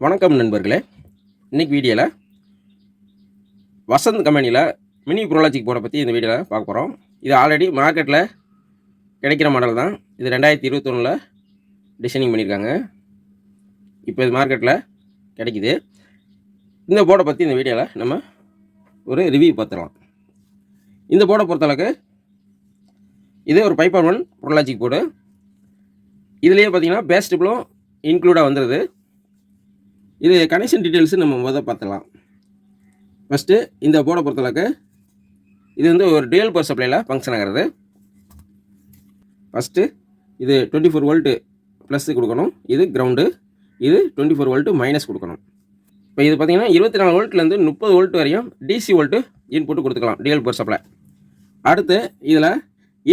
வணக்கம் நண்பர்களே. இன்றைக்கி வீடியோவில் வசந்த் கம்பெனியில் மினி ப்ரோலாஜிக் போர்டை பற்றி இந்த வீடியோவில் பார்க்க போகிறோம். இது ஆல்ரெடி மார்க்கெட்டில் கிடைக்கிற மாடல் தான். இது 2021 டிசைனிங் பண்ணியிருக்காங்க. இப்போ இது மார்க்கெட்டில் கிடைக்குது. இந்த போர்டை பற்றி இந்த வீடியோவில் நம்ம ஒரு ரிவ்யூ பார்த்துடலாம். இந்த போர்டை பொறுத்தளவுக்கு இது ஒரு 5.1 ப்ரோலாஜிக் போர்டு. இதுலேயே பார்த்தீங்கன்னா பேஸ்டிபிளும் இன்க்ளூடாக வந்துடுது. இது கனெக்ஷன் டீட்டெயில்ஸு நம்ம முதல் பார்த்துக்கலாம். ஃபஸ்ட்டு இந்த போர்டை பொறுத்தளவுக்கு இது வந்து ஒரு டியூயல் பவர் சப்ளையில் ஃபங்க்ஷன் ஆகிறது. ஃபஸ்ட்டு இது 24 வோல்ட்டு ப்ளஸ்ஸு கொடுக்கணும், இது கிரவுண்டு, இது 24 வோல்ட்டு மைனஸ் கொடுக்கணும். இப்போ இது பார்த்திங்கன்னா 24 வோல்ட்லேருந்து 30 வோல்ட் வரையும் டிசி வோல்ட்டு இன்புட்டு கொடுத்துக்கலாம் டியூயல் பவர் சப்ளை. அடுத்து இதில்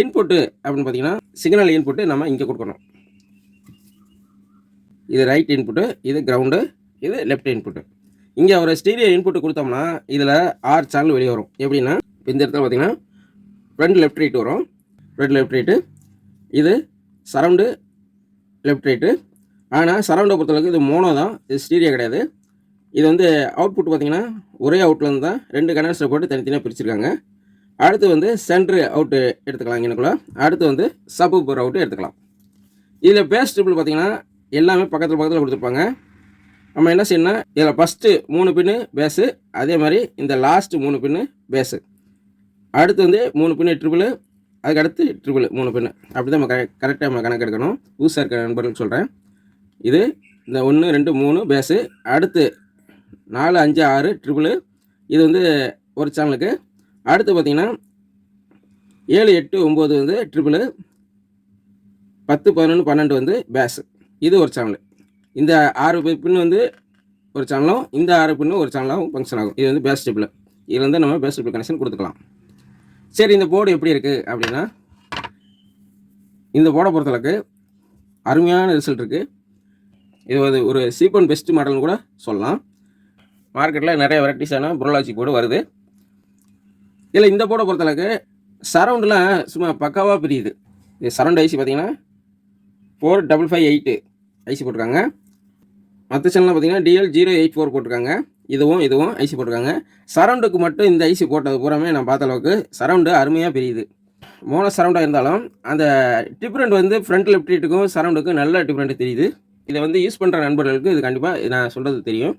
இன்புட்டு அப்படின்னு பார்த்திங்கன்னா சிக்னல் இன்புட்டு நம்ம இங்கே கொடுக்கணும். இது ரைட் இன்புட்டு, இது கிரவுண்டு, இது லெஃப்ட் இன்புட்டு. இங்கே ஒரு ஸ்டீரியோ இன்புட்டு கொடுத்தோம்னா இதில் 6 சேனல் வெளியே வரும். எப்படின்னா இந்த இடத்துல பார்த்திங்கன்னா ஃப்ரண்ட் லெஃப்ட் ரைட் வரும், ஃப்ரண்ட் லெஃப்ட் ரைட்டு, இது சரவுண்டு லெஃப்ட் ரைட்டு. ஆனால் சரவுண்டை பொறுத்தளவுக்கு இது மோனோ தான், இது ஸ்டீரியோ கிடையாது. இது வந்து அவுட்புட் பார்த்திங்கன்னா ஒரே அவுட்லேருந்து தான் 2 கனெக்டர் போட்டு தனித்தனியாக பிரிச்சுருக்காங்க. அடுத்து வந்து சென்ட்ரு அவுட்டு எடுத்துக்கலாம் இங்கனுக்குள்ள. அடுத்து வந்து சப்வூஃபர் அவுட்டு எடுத்துக்கலாம். இதில் பேஸ் ட்ரிபிள் பார்த்திங்கன்னா எல்லாமே பக்கத்தில் கொடுத்துருப்பாங்க. நம்ம என்ன செய்யணும்னா இதில் ஃபஸ்ட்டு 3 பின்னு பேஸு, அதே மாதிரி இந்த லாஸ்ட்டு 3 பின்னு பேஸு, அடுத்து வந்து 3 பின்னு ட்ரிபிள், அதுக்கு அடுத்து ட்ரிபிள் 3 பின்னு. அப்படி தான் நம்ம கரெக்டாக நம்ம கணக்கு எடுக்கணும். புதுசாக இருக்க நண்பர்களுக்கு சொல்கிறேன். இது இந்த 1 2 3 பேஸு, அடுத்து 4 5 6 ட்ரிபிள், இது வந்து ஒரு சேனலுக்கு. அடுத்து பார்த்திங்கன்னா 7 8 9 வந்து ட்ரிபிள், 10 11 12 வந்து பேஸு, இது ஒரு சேனல். இந்த 6 பின்னு வந்து ஒரு சேனலும், இந்த 6 பின்னு ஒரு சேனலாகவும் ஃபங்க்ஷன் ஆகும். இது வந்து பேஸ் ட்ரிபிள். இதில் வந்து நம்ம பேஸ் ட்ரிபிள் கனெக்ஷன் கொடுத்துக்கலாம். சரி, இந்த போர்டு எப்படி இருக்குது அப்படின்னா இந்த போர்டை பொறுத்தளவுக்கு அருமையான ரிசல்ட் இருக்குது. இது ஒரு சீப் அண்ட் பெஸ்ட் மாடல்னு கூட சொல்லலாம். மார்க்கெட்டில் நிறைய வெரைட்டிஸான ப்ரோலாஜிக் போர்டு வருது. இதில் இந்த போர்டை பொறுத்தளவுக்கு சரவுண்டெலாம் சும்மா பக்காவாக பிரியுது. இது சரவுண்ட் ஐசி பார்த்திங்கன்னா 4558 ஐசி போட்டிருக்காங்க. மற்ற சேனலில் பார்த்தீங்கன்னா DL084 போட்டிருக்காங்க. இதுவும் ஐசி போட்டிருக்காங்க. சரவுண்டுக்கு மட்டும் இந்த ஐசி போட்டது பூராமே நான் பார்த்த அளவுக்கு சரவுண்டு அருமையாக பிரியுது. மோனோ சரவுண்டாக இருந்தாலும் அந்த டிஃப்ரெண்ட் வந்து ஃப்ரண்ட் லெஃப்ட் ரைட்டுக்கும் சரவுண்டுக்கும் நல்ல டிஃப்ரெண்ட் தெரியுது. இதை வந்து யூஸ் பண்ணுற நண்பர்களுக்கு இது கண்டிப்பாக நான் சொல்கிறது தெரியும்.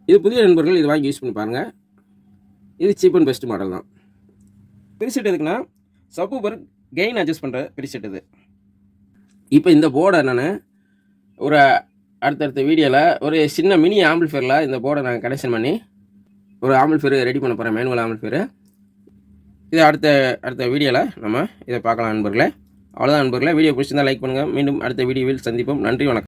இது புதிய நண்பர்கள் இது வாங்கி யூஸ் பண்ணி பாருங்கள். இது சீப் அண்ட் பெஸ்ட் மாடல் தான். ப்ரீசெட் எதுக்குன்னா சப்வூஃபர் கெயின் அட்ஜஸ்ட் பண்ணுற ப்ரீசெட் இது. இப்போ இந்த போர்டை நான் ஒரு அடுத்தடுத்த வீடியோவில் ஒரு சின்ன மினி ஆம்பிள்ஃபேரில் இந்த போர்டை நான் கனெக்ஷன் பண்ணி ஒரு ஆம்பிள்ஃபேர் ரெடி பண்ண போகிறேன், மேனுவல் ஆம்பிள்ஃபேர். இது அடுத்த வீடியோவில் நம்ம இதை பார்க்கலாம் நண்பர்களே. அவ்வளோதான் நண்பர்களே. வீடியோ பிடிச்சிருந்தால் லைக் பண்ணுங்கள். மீண்டும் அடுத்த வீடியோவில் சந்திப்போம். நன்றி, வணக்கம்.